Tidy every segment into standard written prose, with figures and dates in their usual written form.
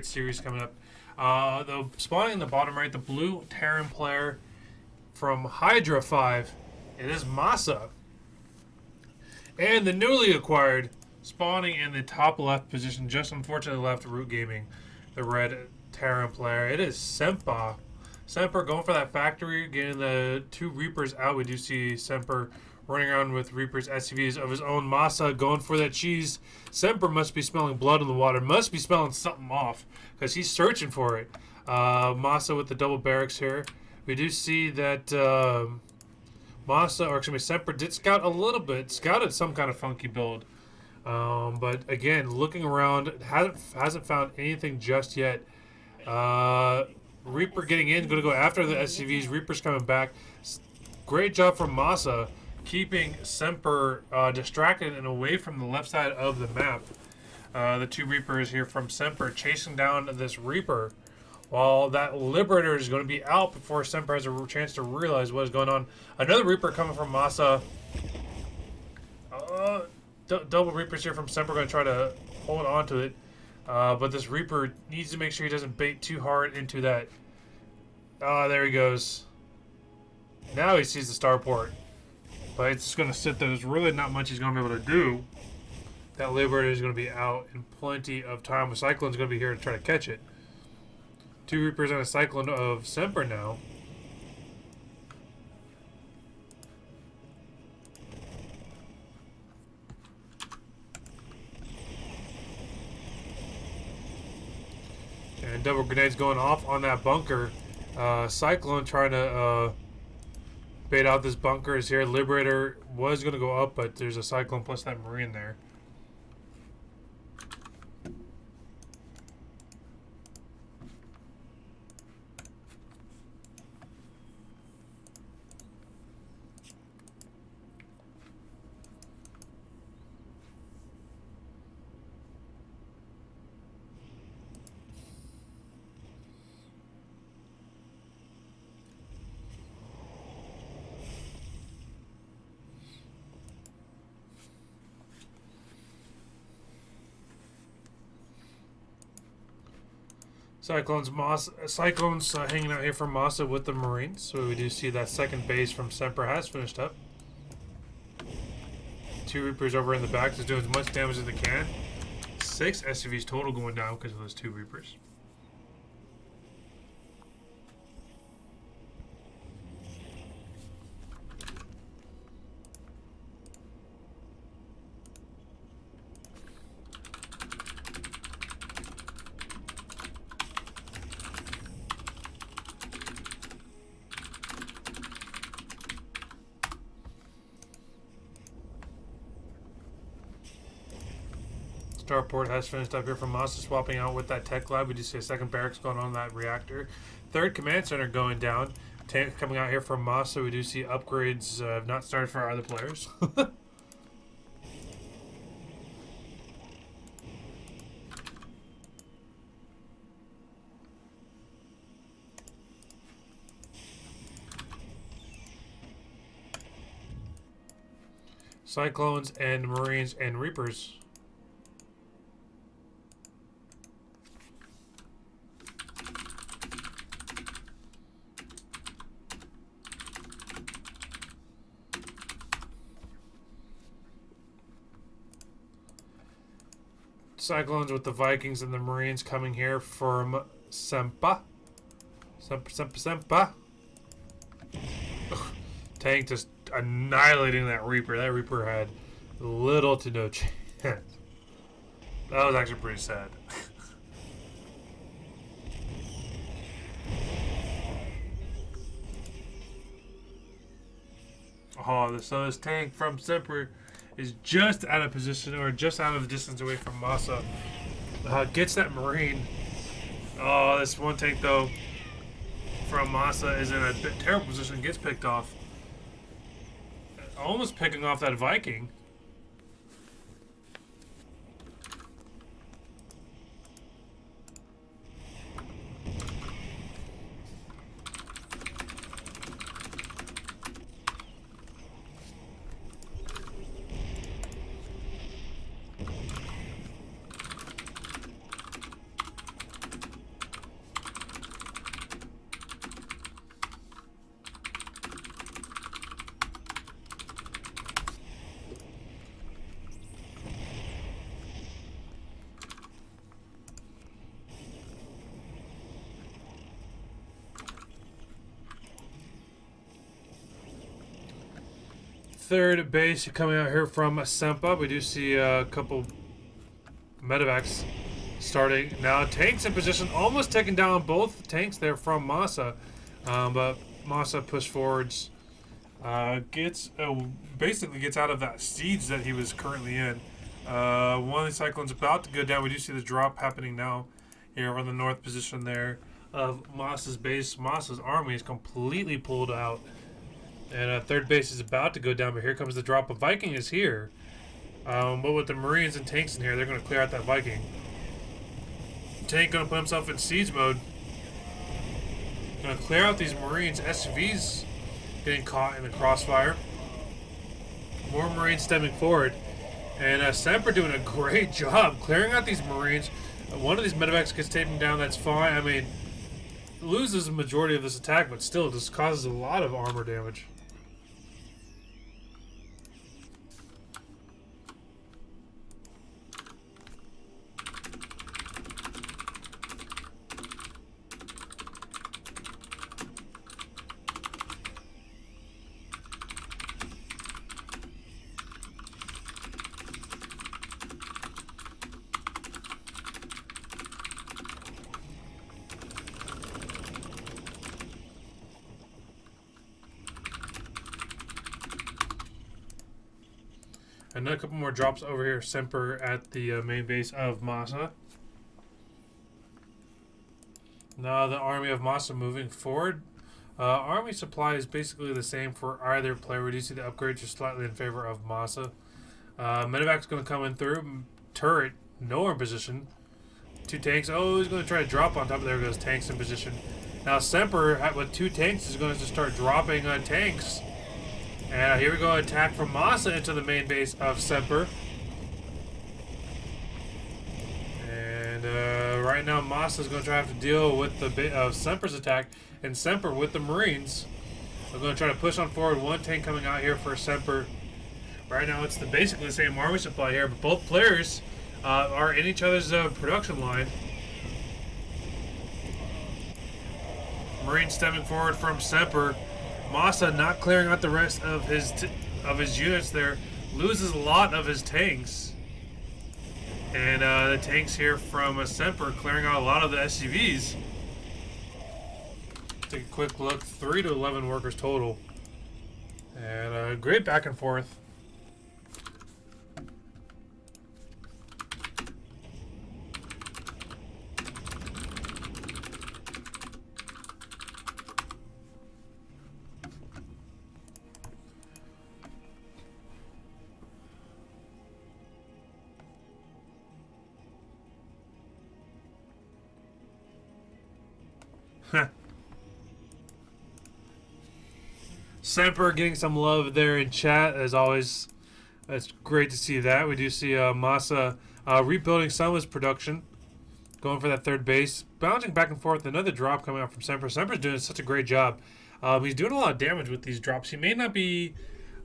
great series coming up. The spawning in the bottom right, the blue Terran player from Hydra 5, it is MaSa. And the newly acquired, spawning in the top left position, just unfortunately left Root Gaming, the red Terran player, it is Semper. Semper going for that factory, getting the 2 Reapers out. We do see Semper running around with Reapers SCVs of his own. MaSa going for that cheese. Semper must be smelling blood in the water, must be smelling something off, because he's searching for it. MaSa with the double barracks here. We do see that MaSa, or excuse me, Semper did scout a little bit, scouted some kind of funky build. But again, looking around, hasn't found anything just yet. Reaper getting in, going to go after the SCVs. Reaper's coming back. Great job from MaSa, keeping Semper distracted and away from the left side of the map. The 2 Reapers here from Semper chasing down this Reaper, while that Liberator is going to be out before Semper has a chance to realize what is going on. Another Reaper coming from MaSa. Double Reapers here from Semper, going to try to hold on to it. But this Reaper needs to make sure he doesn't bait too hard into that. There he goes. Now he sees the starport. But it's just going to sit there. There's really not much he's going to be able to do. That Liberator is going to be out in plenty of time. A Cyclone's going to be here to try to catch it. 2 Reapers and a Cyclone of Semper now. And double grenades going off on that bunker. Cyclone trying to bait out this bunker is here. Liberator was going to go up, but there's a Cyclone plus that Marine there. Cyclones hanging out here from MaSa with the Marines. So we do see that second base from Semper has finished up. 2 Reapers over in the back, just doing as much damage as they can. 6 SCVs total going down because of those 2 Reapers. Starport has finished up here from MaSa, swapping out with that tech lab. We do see a second barracks going on that reactor. 3rd command center going down. Tank coming out here from MaSa. We do see upgrades have not started for our other players. Cyclones and Marines and Reapers. Cyclones with the Vikings and the Marines coming here from Semper. Semper. Tank just annihilating that Reaper. That Reaper had little to no chance. That was actually pretty sad. So this tank from Semper is just out of position, or just out of the distance away from MaSa. Gets that Marine. Oh, this one tank though from MaSa is in a terrible position. Gets picked off. Almost picking off that Viking. third base coming out here from Semper. We do see a couple medevacs starting now. Tanks in position, almost taking down both tanks there from MaSa, but MaSa push forwards, basically gets out of that siege that he was currently in. One of the cyclones about to go down. We do see the drop happening now here on the north position there of MaSa's base. MaSa's army is completely pulled out, and third base is about to go down, but here comes the drop. A Viking is here, but with the Marines and tanks in here, they're going to clear out that Viking. Tank going to put himself in siege mode. Going to clear out these Marines. SCVs getting caught in the crossfire. More Marines stepping forward. And Semper doing a great job clearing out these Marines. One of these medevacs gets taken down. That's fine. I mean, loses the majority of this attack, but still just causes a lot of armor damage. And a couple more drops over here. Semper at the main base of MaSa. Now the army of MaSa moving forward. Army supply is basically the same for either player. We do see the upgrades are slightly in favor of MaSa. Medevac's going to come in through. Turret, nowhere in position. Two tanks. Oh, he's going to try to drop on top of there. Goes tanks in position. Now Semper with two tanks is going to just start dropping tanks. And here we go, attack from MaSa into the main base of Semper. And right now MaSa is going to try to have to deal with the Semper's attack. And Semper with the Marines are going to try to push on forward. One tank coming out here for Semper. Right now it's basically the same army supply here, but both players are in each other's production line. Marines stepping forward from Semper. MaSa not clearing out the rest of his units there, loses a lot of his tanks, and the tanks here from Semper clearing out a lot of the SCVs. Take a quick look, 3 to 11 workers total, and great back and forth. Semper getting some love there in chat, as always. It's great to see that. We do see MaSa rebuilding some of his production, going for that third base, bouncing back and forth. Another drop coming out from Semper. Semper's doing such a great job. He's doing a lot of damage with these drops. He may not be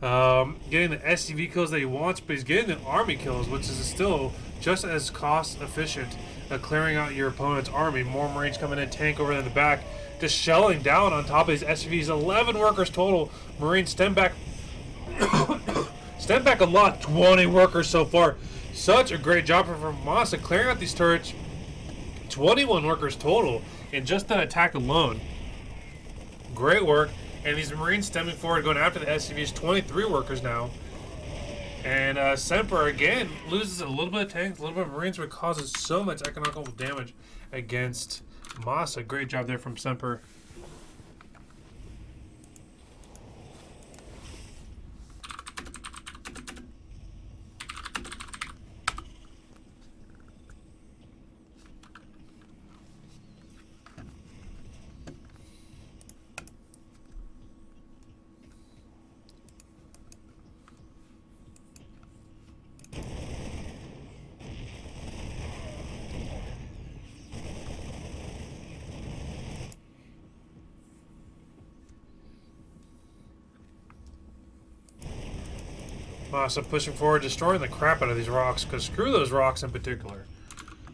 getting the SCV kills that he wants, but he's getting the army kills, which is still just as cost efficient, clearing out your opponent's army. More Marines coming in, tank over in the back, just shelling down on top of these SCVs. 11 workers total. Marines stem back a lot. 20 workers so far. Such a great job from MaSa clearing out these turrets. 21 workers total in just that attack alone. Great work. And these Marines stemming forward, going after the SCVs. 23 workers now. And Semper again loses a little bit of tanks, a little bit of Marines, but causes so much economical damage against MaSa. Great job there from Semper. MaSa pushing forward, destroying the crap out of these rocks, because screw those rocks in particular.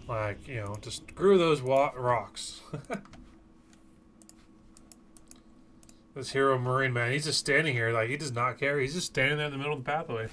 Like, you know, just screw those rocks. This hero Marine, man, he's just standing here. Like, he does not care. He's just standing there in the middle of the pathway.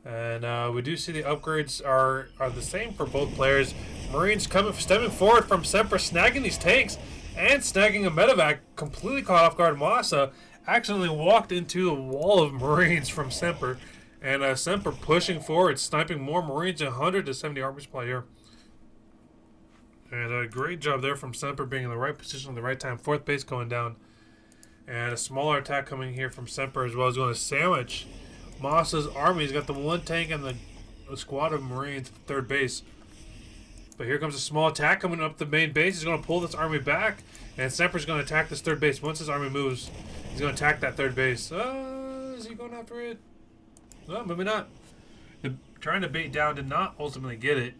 And we do see the upgrades are the same for both players. Marines stemming forward from Semper, snagging these tanks and snagging a medevac. Completely caught off guard. MaSa accidentally walked into a wall of Marines from Semper. And Semper pushing forward, sniping more Marines, 100 to 70 armor supply here. And a great job there from Semper being in the right position at the right time. 4th base going down. And a smaller attack coming here from Semper as well. He's going to sandwich MaSa's army. He's got the 1 tank and the squad of Marines at 3rd base. But here comes a small attack coming up the main base. He's going to pull this army back. And Semper's going to attack this 3rd base. Once his army moves, he's going to attack that 3rd base. Is he going after it? No, maybe not. Trying to bait down, did not ultimately get it.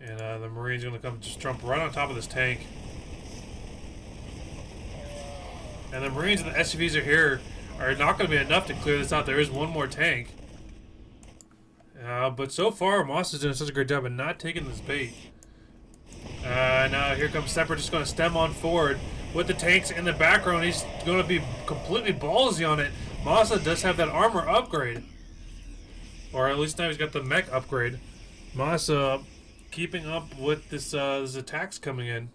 And the Marine's going to come just jump right on top of this tank. And the Marines and the SUVs are here are not going to be enough to clear this out. There is one more tank. But so far, MaSa's doing such a great job of not taking this bait. Now here comes Semper, just going to stem on forward with the tanks in the background. He's going to be completely ballsy on it. MaSa does have that armor upgrade. Or at least now he's got the mech upgrade. MaSa keeping up with this attacks coming in.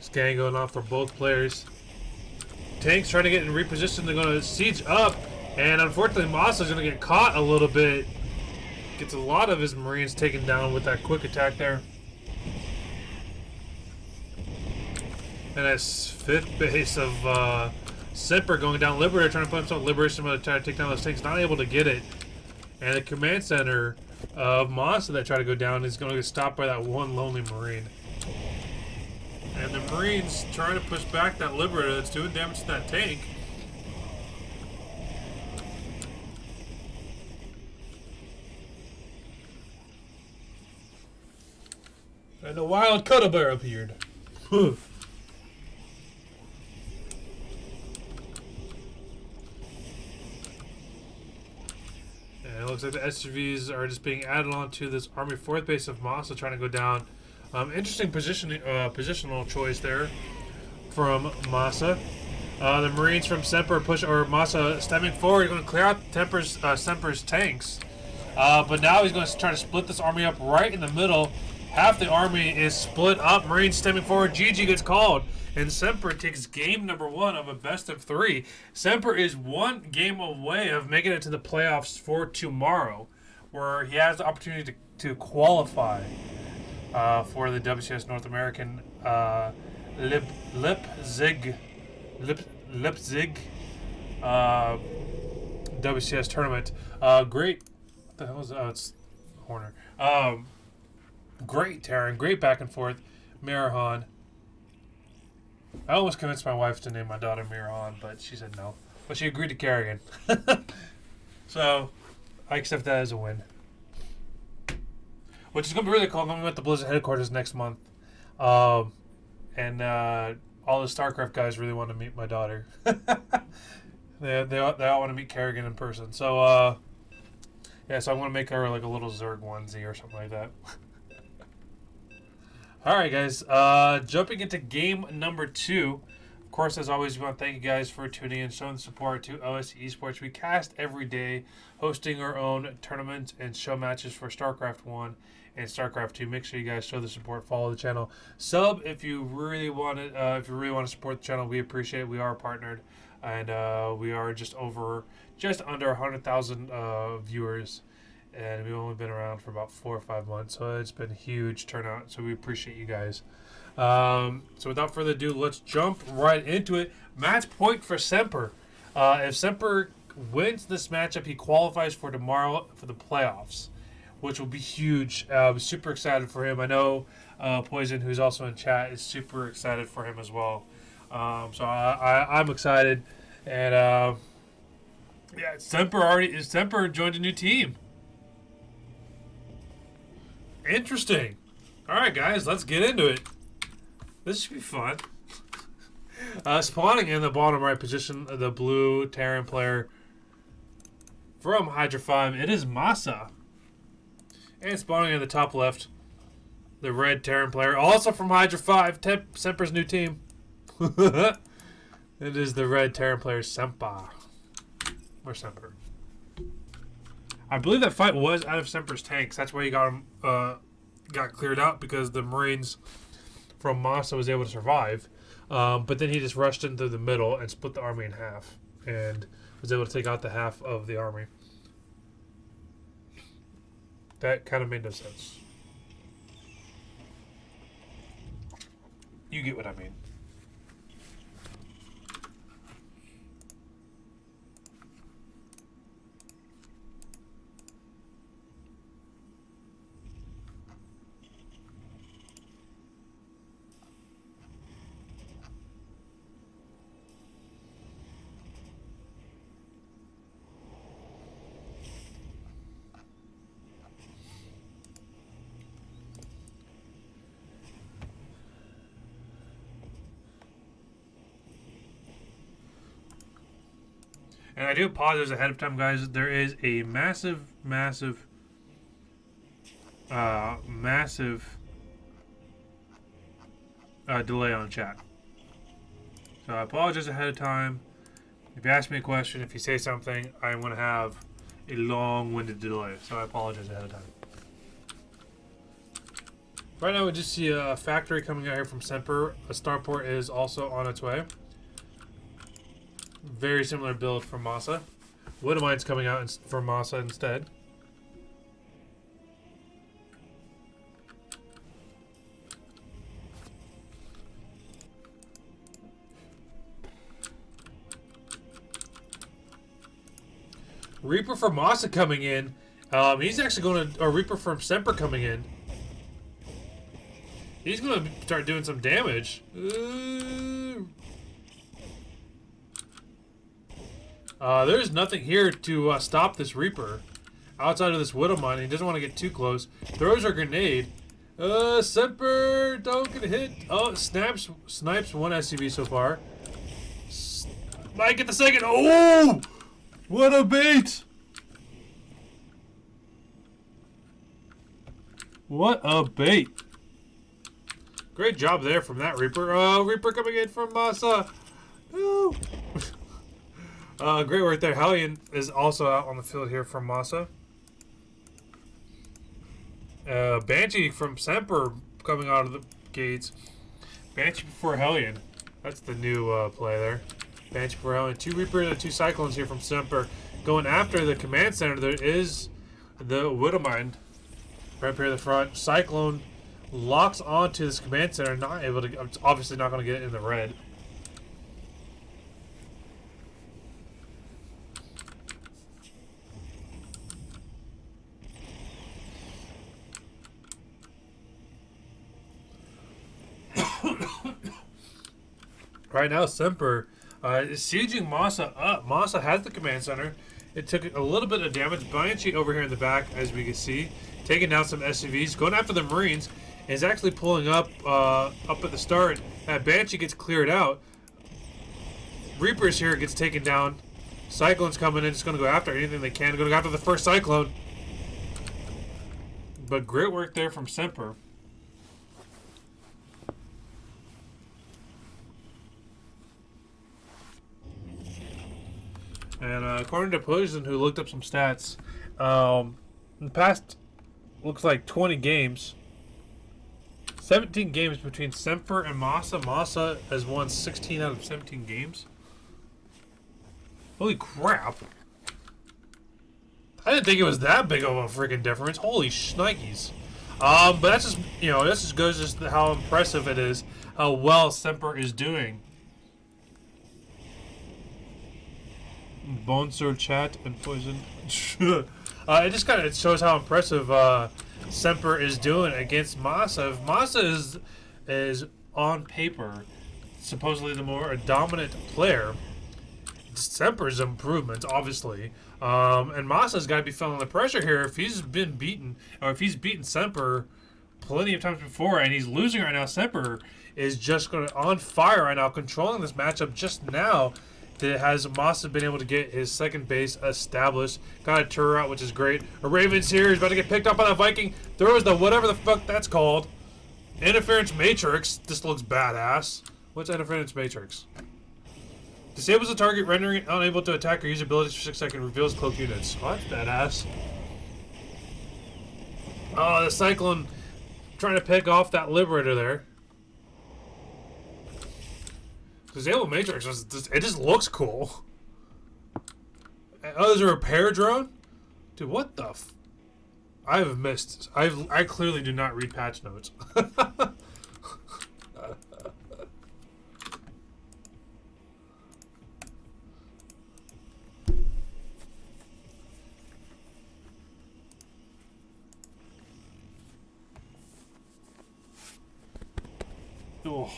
Scan going off for both players. Tanks trying to get in reposition. They're going to siege up. And unfortunately, MaSa's going to get caught a little bit. Gets a lot of his Marines taken down with that quick attack there. And that's 5th base of Semper going down. Liberator trying to put himself Liberation mode to try to take down those tanks. Not able to get it. And the command center of MaSa that tried to go down is going to get stopped by that one lonely Marine. And the Marines trying to push back that Liberator that's doing damage to that tank. And a wild cuddle bear appeared. And it looks like the SUVs are just being added on to this Army 4th base of MaSa trying to go down. Interesting positional choice there from MaSa. The Marines from Semper MaSa stemming forward, going to clear out Semper's tanks. But now he's going to try to split this army up right in the middle. Half the army is split up. Marines stemming forward. GG gets called. And Semper takes game number 1 of a best of 3. Semper is 1 game away of making it to the playoffs for tomorrow, where he has the opportunity to qualify for the WCS North American Leipzig WCS tournament. Great. What the hell is that? Oh, it's Horner. Great Terran. Great back and forth. Mirahan. I almost convinced my wife to name my daughter Mirahan, but she said no. But she agreed to Kerrigan. So, I accept that as a win. Which is going to be really cool. I'm going to be at the Blizzard headquarters next month. And all the StarCraft guys really want to meet my daughter. they all want to meet Kerrigan in person. So, yeah, so I'm going to make her like a little Zerg onesie or something like that. Alright, guys. Jumping into game number 2. Of course, as always, we want to thank you guys for tuning in, showing support to OS Esports. We cast every day, hosting our own tournaments and show matches for StarCraft 1 and StarCraft 2. Make sure you guys show the support, follow the channel, sub if you really want it. If you really want to support the channel, we appreciate it. We are partnered, and we are just under 100,000 viewers. And we've only been around for about 4 or 5 months, so it's been a huge turnout. So we appreciate you guys. So without further ado, let's jump right into it. Match point for Semper. If Semper wins this matchup, he qualifies for tomorrow for the playoffs, which will be huge. I'm super excited for him. I know Poison, who's also in chat, is super excited for him as well. So I'm excited. And yeah, Semper joined a new team. Interesting. Alright, guys, let's get into it. This should be fun. Spawning in the bottom right position, the blue Terran player from Hydra 5, it is MaSa. And spawning in the top left, the red Terran player, also from Hydra 5, Semper's new team. It is the red Terran player, Semper. Or Semper. I believe that fight was out of Semper's tanks. That's why he got him, got cleared out, because the Marines from MaSa was able to survive. But then he just rushed into the middle and split the army in half, and was able to take out the half of the army. That kind of made no sense. You get what I mean. And I do apologize ahead of time, guys. There is a massive delay on chat. So I apologize ahead of time. If you ask me a question, if you say something, I'm going to have a long-winded delay. So I apologize ahead of time. Right now we just see a factory coming out here from Semper. A starport is also on its way. Very similar build from MaSa. Widow Mine's coming out from MaSa instead. Reaper from MaSa coming in. He's actually going to... Or Reaper from Semper coming in. He's going to start doing some damage. There's nothing here to stop this Reaper outside of this Widow Mine. He doesn't want to get too close. Throws a grenade. Semper, don't get hit. Oh, snipes one SCV so far. Might get the second. Oh, what a bait! What a bait! Great job there from that Reaper. Oh, Reaper coming in from MaSa. Oh. Great work there. Hellion is also out on the field here from MaSa. Banshee from Semper coming out of the gates. Banshee before Hellion. That's the new play there. Banshee before Hellion. 2 Reapers and 2 Cyclones here from Semper. Going after the command center, there is the Widow Mine right up here in the front. Cyclone locks onto this command center. Not able to... Obviously not going to get it in the red. Right now, Semper is sieging MaSa up. MaSa has the command center. It took a little bit of damage. Banshee over here in the back, as we can see, taking down some SCVs, going after the Marines. Is actually pulling up up at the start. That Banshee gets cleared out. Reapers here gets taken down. Cyclone's coming in, just going to go after anything they can. Going to go after the first Cyclone. But great work there from Semper. And according to Poison, who looked up some stats, in the past, looks like 20 games, 17 games between Semper and MaSa. MaSa has won 16 out of 17 games. Holy crap. I didn't think it was that big of a freaking difference. Holy shnikes. But that's just, you know, this just goes just how impressive it is, how well Semper is doing. Bone Sword chat and Poison. It just kind of shows how impressive Semper is doing against MaSa. If MaSa is on paper supposedly the more dominant player, Semper's improvements, obviously. And MaSa's got to be feeling the pressure here. If he's been beaten, or if he's beaten Semper plenty of times before, and he's losing right now. Semper is just going on fire right now, controlling this matchup just now. That has MaSa been able to get his second base established. Got a turret, which is great. A Raven's here. He's about to get picked up by that Viking. Throws the whatever the fuck that's called. Interference Matrix. This looks badass. What's Interference Matrix? Disables the target, rendering it unable to attack or use abilities for 6 seconds. Reveals cloak units. Oh, that's badass. Oh, the Cyclone trying to pick off that Liberator there. Disable Matrix, it just looks cool. Oh, there's a repair drone? Dude, what the f... I have missed. I clearly do not read patch notes. Oh.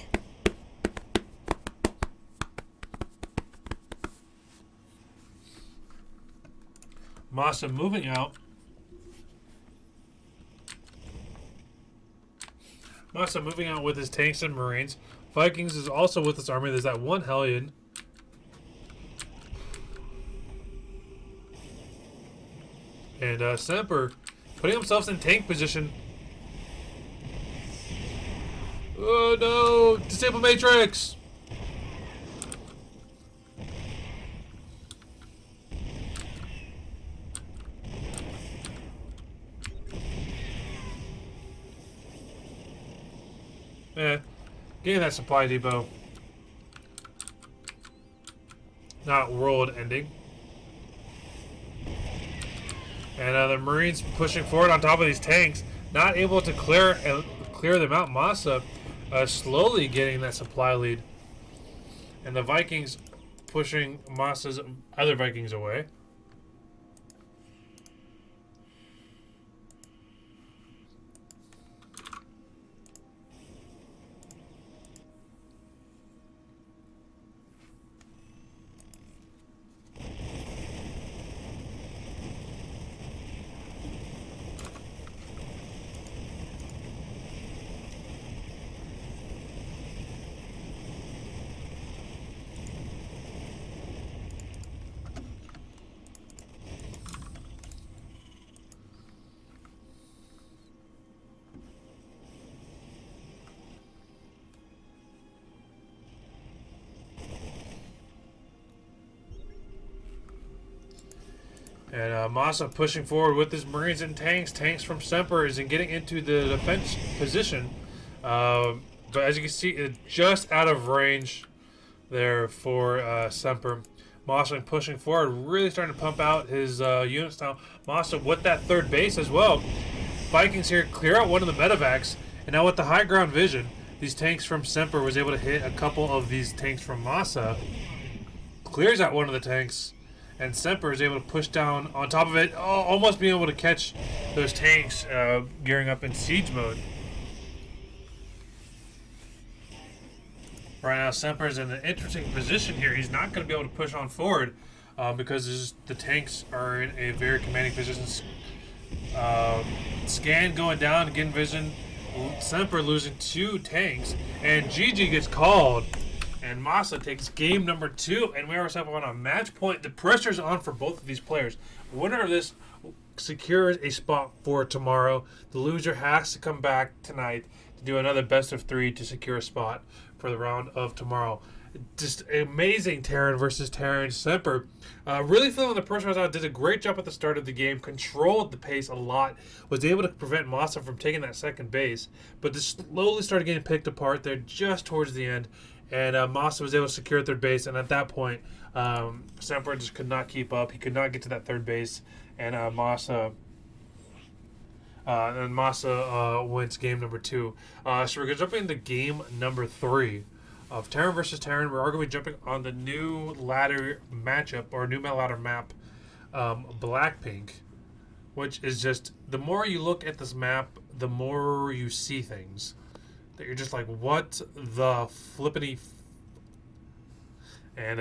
MaSa moving out. MaSa moving out with his tanks and marines. Vikings is also with his army. There's that one Hellion. And Semper putting himself in tank position. Oh no! Disable Matrix! Getting that supply depot. Not world ending. And the Marines pushing forward on top of these tanks. Not able to clear them out. MaSa slowly getting that supply lead. And the Vikings pushing MaSa's other Vikings away. And MaSa pushing forward with his Marines and tanks. Tanks from Semper is getting into the defense position. But as you can see, it's just out of range there for Semper. MaSa pushing forward, really starting to pump out his units now. MaSa with that third base as well. Vikings here clear out one of the medevacs. And now with the high ground vision, these tanks from Semper was able to hit a couple of these tanks from MaSa. Clears out one of the tanks. And Semper is able to push down on top of it, almost being able to catch those tanks gearing up in siege mode. Right now, Semper is in an interesting position here. He's not going to be able to push on forward because the tanks are in a very commanding position. Scan going down, again vision. Semper losing 2 tanks, and GG gets called. And MaSa takes game number 2, and we are ourselves on a match point. The pressure's on for both of these players. The winner of this secures a spot for tomorrow. The loser has to come back tonight to do another best of 3 to secure a spot for the round of tomorrow. Just amazing Terran versus Terran. Semper really feeling the pressure was out. Did a great job at the start of the game. Controlled the pace a lot. Was able to prevent MaSa from taking that second base. But just slowly started getting picked apart there just towards the end. And MaSa was able to secure third base, and at that point, Semper just could not keep up. He could not get to that third base, and MaSa wins game number 2. So we're going to jump into game number 3 of Terran versus Terran. We're going to be jumping on the new ladder matchup, or new ladder map, Blackpink, which is just, the more you look at this map, the more you see things that you're just like, what the flippity and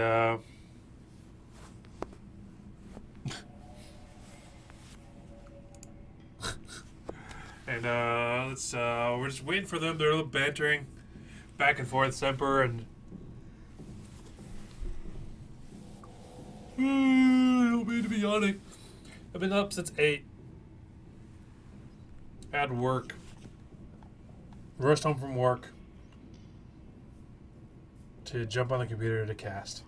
And we're just waiting for them. They're a little bantering back and forth, Semper and I don't mean to be yawning. I've been up since 8. At work. Rushed home from work to jump on the computer to cast.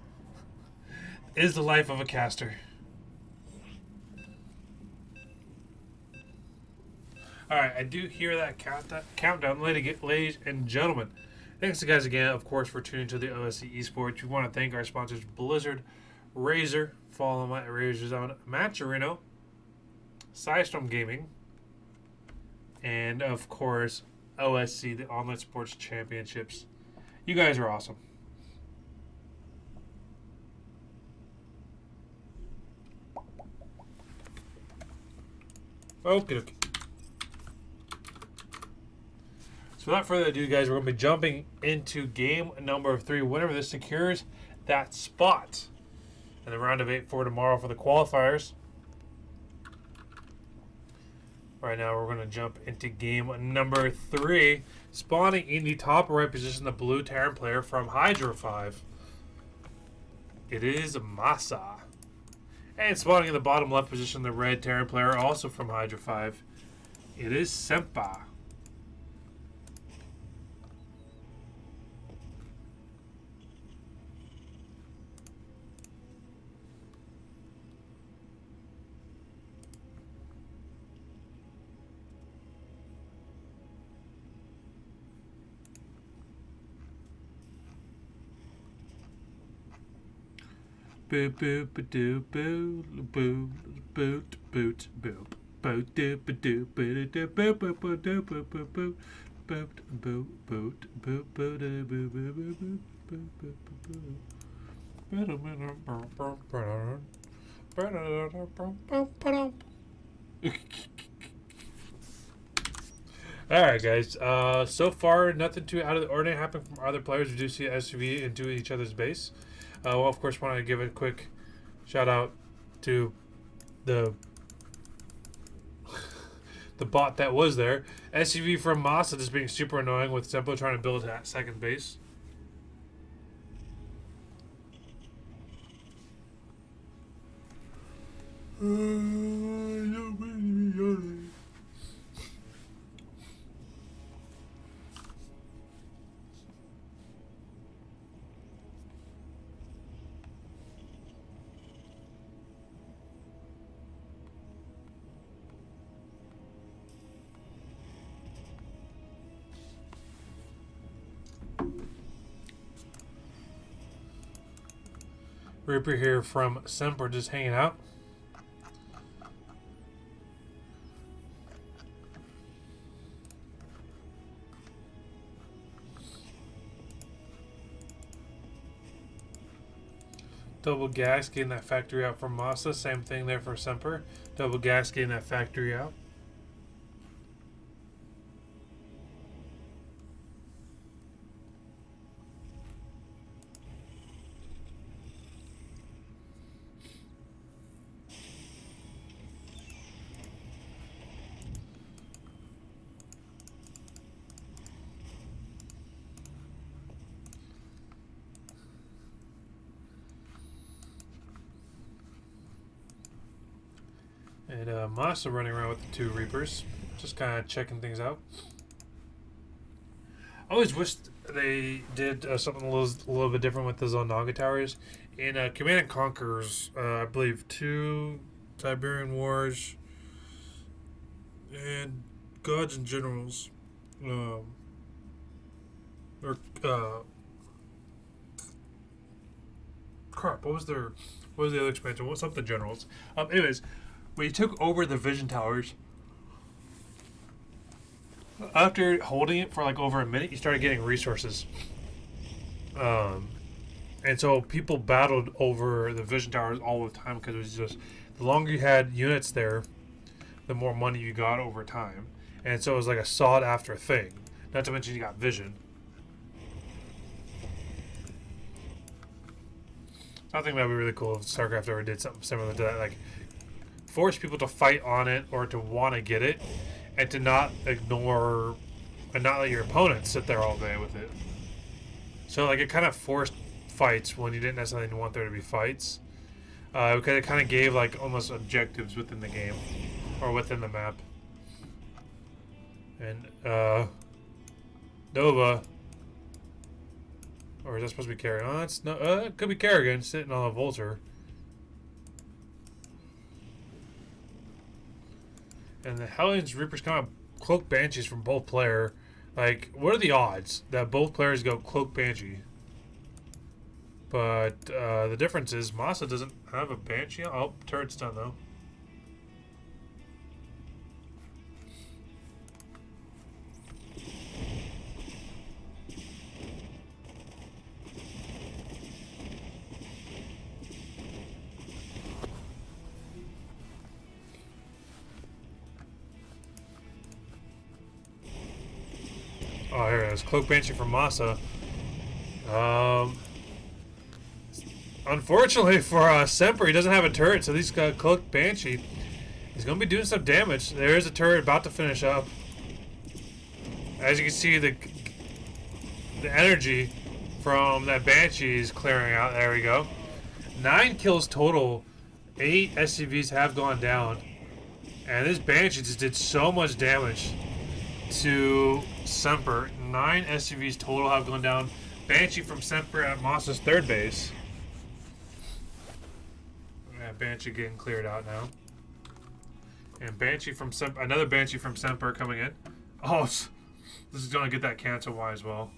Is the life of a caster. Alright, I do hear that countdown. Ladies and gentlemen, thanks to you guys again, of course, for tuning to the OSC Esports. We want to thank our sponsors, Blizzard, Razer, follow them at Razor's on Matcherino, Sidestorm Gaming, and, of course, OSC, the Online Sports Championships. You guys are awesome. Okay. So without further ado, guys, we're going to be jumping into game number 3. Whenever this secures that spot in the round of 8 for tomorrow for the qualifiers. Right now, we're going to jump into game number 3. Spawning in the top right position, the blue Terran player from Hydra 5. It is MaSa. And spawning in the bottom left position, the red Terran player, also from Hydra 5. It is Semper. Boop boop boop boop boop boot boot boop boot doop doop boot doop boop boop boop doop boop boop boop boop boop boot boop boot boop boop boop. Alright, guys. So far, nothing too out of the ordinary happened from other players. We do see SUV into each other's base. Well, of course, want to give a quick shout out to the bot that was there. SUV from MaSa just being super annoying with Semper trying to build at second base. Reaper here from Semper just hanging out. Double gas getting that factory out from MaSa. Same thing there for Semper. Double gas getting that factory out. And MaSa running around with the 2 Reapers, just kind of checking things out. I always wished they did something a little bit different with the Zonaga towers. In Command and Conquerors, I believe 2 Tiberian Wars and Gods and Generals, crap. What was the other expansion? What's up the Generals? Anyways. When you took over the Vision Towers, after holding it for like over a minute, you started getting resources. And so people battled over the Vision Towers all the time because it was just, the longer you had units there, the more money you got over time. And so it was like a sought after thing. Not to mention you got Vision. I think that would be really cool if StarCraft ever did something similar to that. Like, force people to fight on it or to want to get it, and to not ignore and not let your opponent sit there all day with it. So like it kind of forced fights when you didn't necessarily want there to be fights. Because it kind of gave like almost objectives within the game or within the map. And Nova, or is that supposed to be Kerrigan? Oh, it's no, it could be Kerrigan sitting on a Vulture. And the Hellions Reapers kind of cloak Banshees from both player. Like, what are the odds that both players go cloak Banshee? But the difference is MaSa doesn't have a Banshee. Oh, turret's done though. Oh, here it is. Cloak Banshee from MaSa. Unfortunately for Semper, he doesn't have a turret, so he's got Cloak Banshee. He's going to be doing some damage. There is a turret about to finish up. As you can see, the energy from that Banshee is clearing out. There we go. 9 kills total. 8 SCVs have gone down. And this Banshee just did so much damage to Semper. 9 SCVs total have gone down. Banshee from Semper at MaSa's third base. Yeah, Banshee getting cleared out now. And Banshee from Semper, another Banshee from Semper coming in. Oh, this is going to get that cancel Y as well.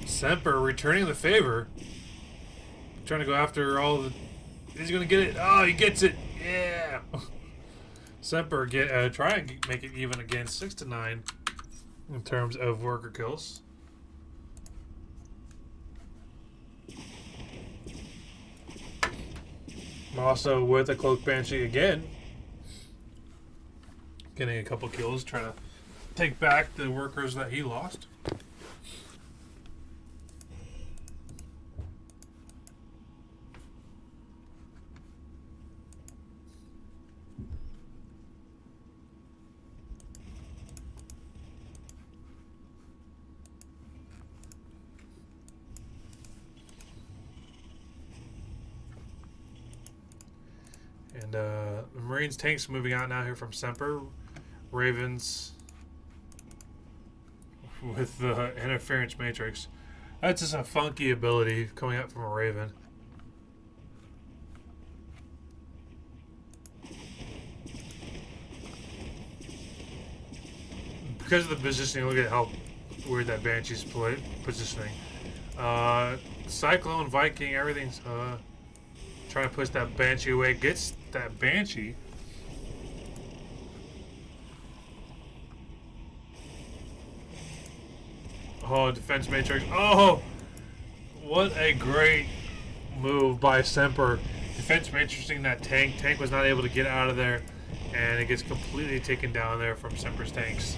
Semper returning the favor. Trying to go after all the... He's going to get it. Oh, he gets it. Yeah. Semper try and make it even again. 6-9 in terms of worker kills. Also with a Cloak Banshee again. Getting a couple kills. Trying to take back the workers that he lost. And the Marines tanks moving out now here from Semper. Ravens with the interference matrix. That's just a funky ability coming out from a Raven. Because of the positioning, look at how weird that Banshee's positioning. Cyclone, Viking, everything's trying to push that Banshee away. Gets that Banshee. Oh, defense matrix. Oh, what a great move by Semper. Defense matrixing that tank. Tank was not able to get out of there, and it gets completely taken down there from Semper's tanks.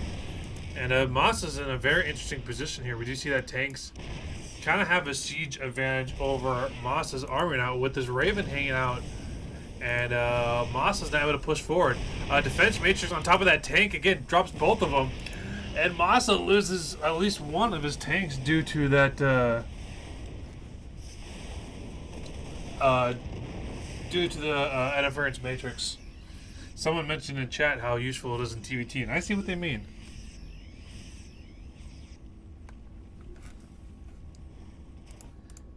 And MaSa's in a very interesting position here. We do see that tanks kind of have a siege advantage over MaSa's army now with this Raven hanging out. And MaSa's not able to push forward. Defense matrix on top of that tank again drops both of them. And MaSa loses at least one of his tanks due to that interference matrix. Someone mentioned in chat how useful it is in TVT, and I see what they mean.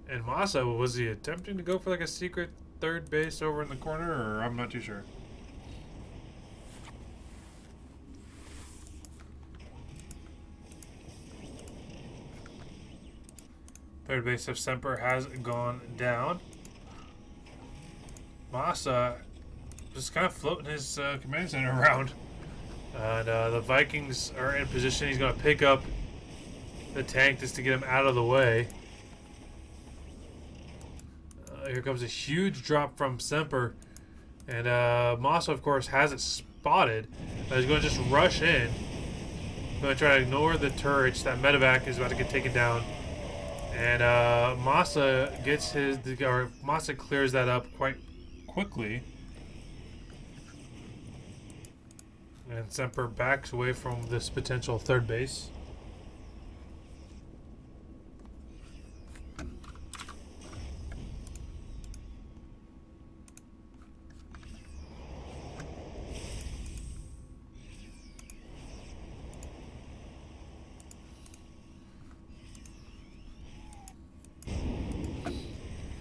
And MaSa, was he attempting to go for like a secret third base over in the corner, or I'm not too sure. Third base of Semper has gone down. MaSa just kind of floating his command center around. And the Vikings are in position. He's going to pick up the tank just to get him out of the way. Here comes a huge drop from Semper. And MaSa, of course, has it spotted. He's going to just rush in. Going to try to ignore the turrets. That medevac is about to get taken down. And MaSa gets MaSa clears that up quite quickly. And Semper backs away from this potential third base.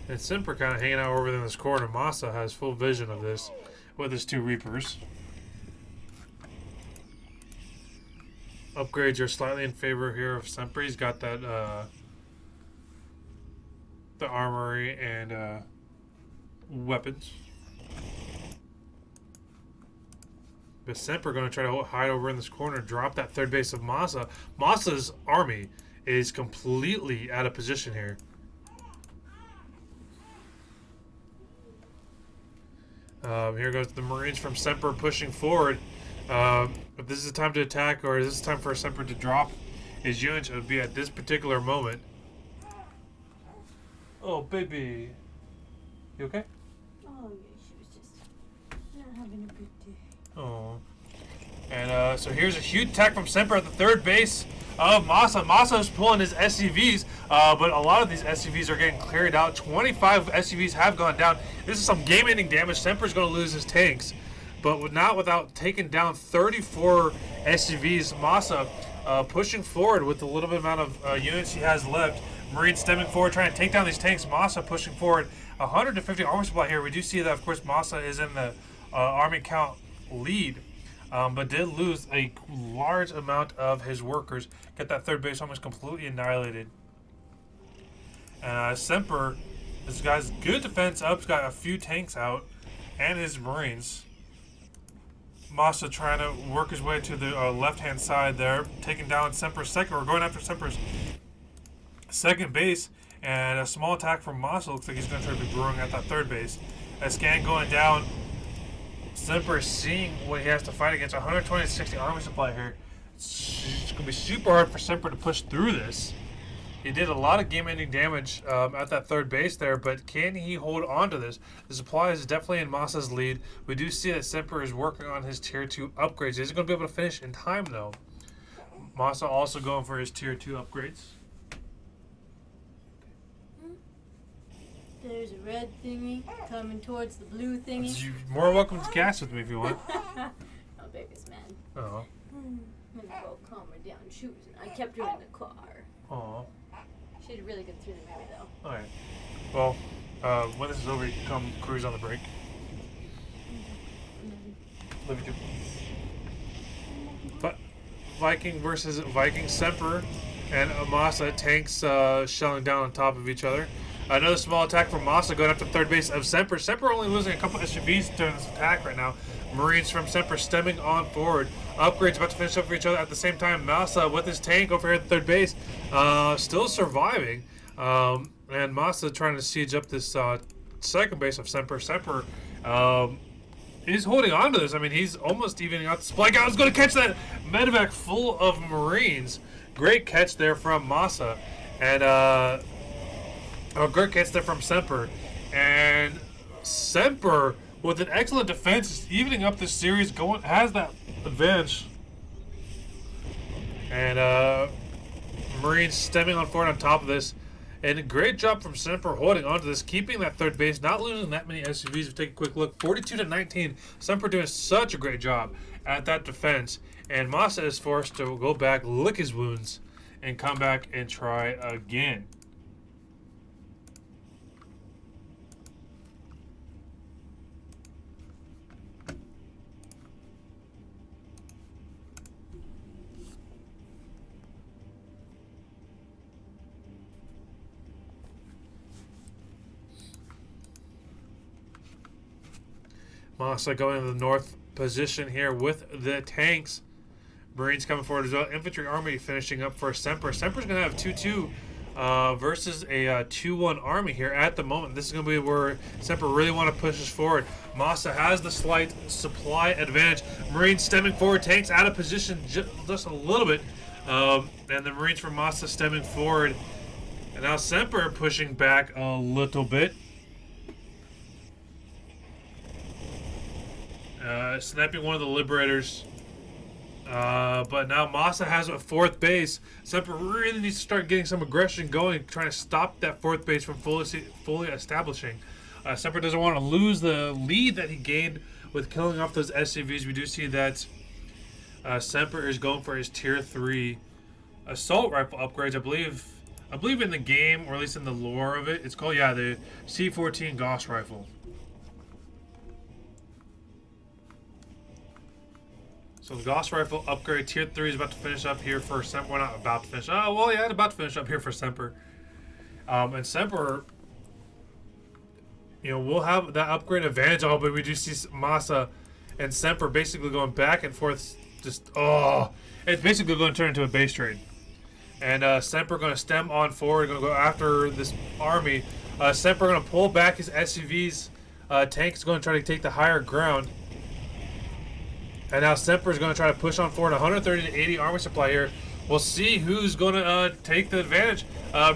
And Semper kind of hanging out over in this corner. MaSa has full vision of this with his 2 Reapers. Upgrades are slightly in favor here of Semper. He's got that the armory and weapons. But Semper going to try to hide over in this corner, drop that third base of MaSa. MaSa's army is completely out of position here. Here goes the Marines from Semper pushing forward. If this is the time to attack, or is this time for Semper to drop his units, it would be at this particular moment. Oh, baby. You okay? Oh, yeah, she was just not having a good day. Oh. And so here's a huge attack from Semper at the third base of MaSa. MaSa is pulling his SCVs, but a lot of these SCVs are getting cleared out. 25 SCVs have gone down. This is some game-ending damage. Semper's going to lose his tanks, but not without taking down 34 SCVs. MaSa pushing forward with the little bit amount of units he has left. Marines stemming forward, trying to take down these tanks. MaSa pushing forward. 150 armor supply here. We do see that, of course, MaSa is in the army count lead, but did lose a large amount of his workers. Get that third base almost completely annihilated. Semper, this guy's good defense up. He's got a few tanks out and his Marines. MaSa trying to work his way to the left-hand side there, taking down Semper's second. We're going after Semper's second base, and a small attack from MaSa. Looks like he's going to try to be brewing at that third base. A scan going down. Semper is seeing what he has to fight against. 120 to 60 armor supply here. It's going to be super hard for Semper to push through this. He did a lot of game-ending damage at that third base there, but can he hold on to this? The supply is definitely in MaSa's lead. We do see that Semper is working on his Tier 2 upgrades. He's going to be able to finish in time, though. MaSa also going for his Tier 2 upgrades. There's a red thingy coming towards the blue thingy. You're more welcome to gas with me if you want. Oh, baby's mad. Oh. I'm gonna go calm her down. She was, I kept her in the car. Oh. She did really good through the movie, though. Alright. Well, when this is over, you can come cruise on the break. Love you too. But Viking versus Viking. Semper and MaSa tanks shelling down on top of each other. Another small attack from MaSa going up to third base of Semper. Semper only losing a couple SUVs during this attack right now. Marines from Semper stemming on forward. Upgrades about to finish up for each other at the same time. MaSa with his tank over here at third base, still surviving. And MaSa trying to siege up this second base of Semper. Semper is holding on to this. I mean, he's almost evening out the supply. I was going to catch that medevac full of Marines. Great catch there from MaSa. And great catch there from Semper. And Semper, with an excellent defense, is evening up this series, has that advantage. And Marines stemming on forward on top of this. And a great job from Semper holding on to this, keeping that third base, not losing that many SUVs. If you take a quick look, 42 to 19. Semper doing such a great job at that defense. And MaSa is forced to go back, lick his wounds, and come back and try again. MaSa going to the north position here with the tanks. Marines coming forward as well. Infantry army finishing up for Semper. Semper's going to have 2-2 versus a 2-1 army here at the moment. This is going to be where Semper really want to push us forward. MaSa has the slight supply advantage. Marines stemming forward, tanks out of position just a little bit. And the Marines from MaSa stemming forward. And now Semper pushing back a little bit. Sniping one of the Liberators. But now MaSa has a 4th base. Semper really needs to start getting some aggression going, trying to stop that 4th base from fully establishing. Semper doesn't want to lose the lead that he gained with killing off those SCVs. We do see that Semper is going for his tier 3 assault rifle upgrades. I believe in the game, or at least in the lore of it, it's called, yeah, the C14 Gauss rifle. So the Gauss rifle upgrade tier 3 is about to finish up here for Semper. We're not about to finish. Oh, well, yeah, it's about to finish up here for Semper. And Semper, you know, we'll have that upgrade advantage. Oh, but we do see MaSa and Semper basically going back and forth. Just, oh, it's basically going to turn into a base trade. And Semper going to stem on forward, going to go after this army. Semper going to pull back his SCVs. Tank's going to try to take the higher ground. And now Semper is going to try to push on forward. 130 to 80 army supply here. We'll see who's going to take the advantage.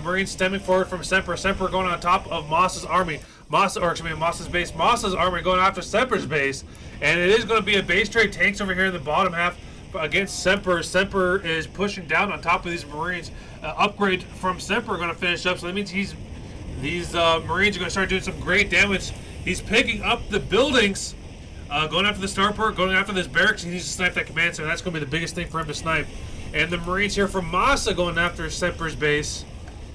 Marines stemming forward from Semper. Semper going on top of MaSa's army. MaSa's base. MaSa's army going after Semper's base. And it is going to be a base trade. Tanks over here in the bottom half against Semper. Semper is pushing down on top of these Marines. Upgrade from Semper going to finish up. So that means these Marines are going to start doing some great damage. He's picking up the buildings. Going after the starport, going after this barracks. He needs to snipe that command center. That's going to be the biggest thing for him to snipe. And the Marines here from MaSa going after Semper's base.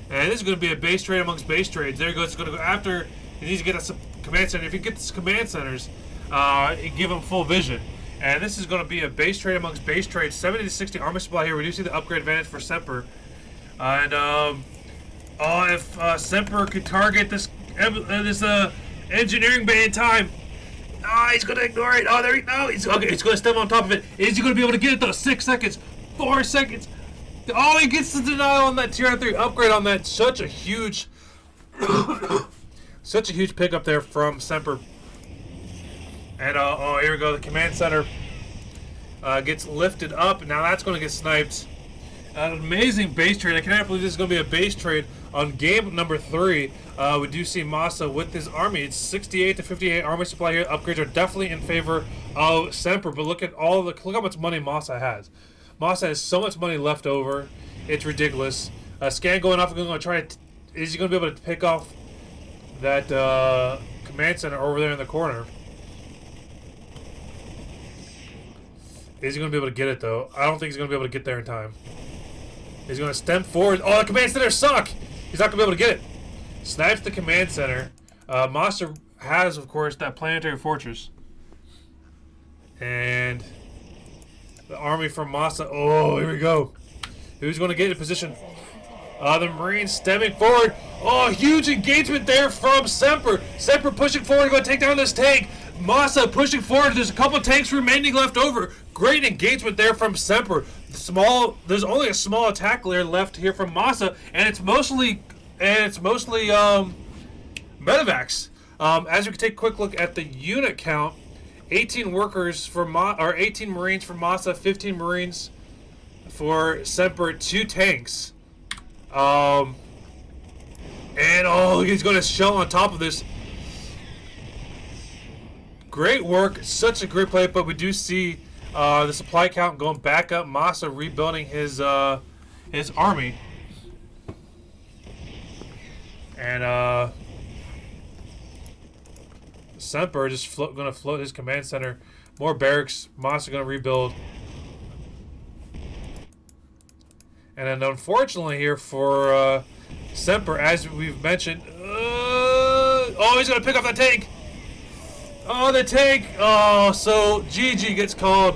And this is going to be a base trade amongst base trades. There he goes. He's going to go after. He needs to get a command center. If he gets command centers, it give him full vision. And this is going to be a base trade amongst base trades. 70 to 60 army supply here. We do see the upgrade advantage for Semper. And if Semper could target this engineering bay in time. He's going to ignore it. Oh, there he no. He's going to step on top of it. Is he going to be able to get it though? 6 seconds. 4 seconds. Oh, he gets the denial on that tier 3 upgrade on that. Such a huge pickup there from Semper. And here we go. The command center gets lifted up. Now that's going to get sniped. An amazing base trade. I cannot believe this is going to be a base trade on game number 3. We do see MaSa with his army. It's 68 to 58 army supply here. Upgrades are definitely in favor of Semper. But look how much money MaSa has. MaSa has so much money left over. It's ridiculous. Scan going off. Going to try. Is he going to be able to pick off that command center over there in the corner? Is he going to be able to get it though? I don't think he's going to be able to get there in time. He's going to stem forward. Oh, the command center suck. He's not going to be able to get it. Snipes the command center. MaSa has, of course, that planetary fortress. And the army from MaSa. Oh, here we go. Who's going to get in position? The Marines stemming forward. Oh, huge engagement there from Semper. Semper pushing forward, going to take down this tank. MaSa pushing forward. There's a couple tanks remaining left over. Great engagement there from Semper. There's only a small attack layer left here from MaSa, and it's mostly medevacs. As you can take a quick look at the unit count, 18 workers for 18 Marines for MaSa, 15 Marines for Semper, 2 tanks. And he's going to shell on top of this. Great work, such a great play, but we do see the supply count going back up. MaSa rebuilding his army. And Semper just going to float his command center. More barracks. MaSa going to rebuild. And then unfortunately here for Semper, as we've mentioned, he's going to pick up that tank. Oh, the tank. Oh, so GG gets called.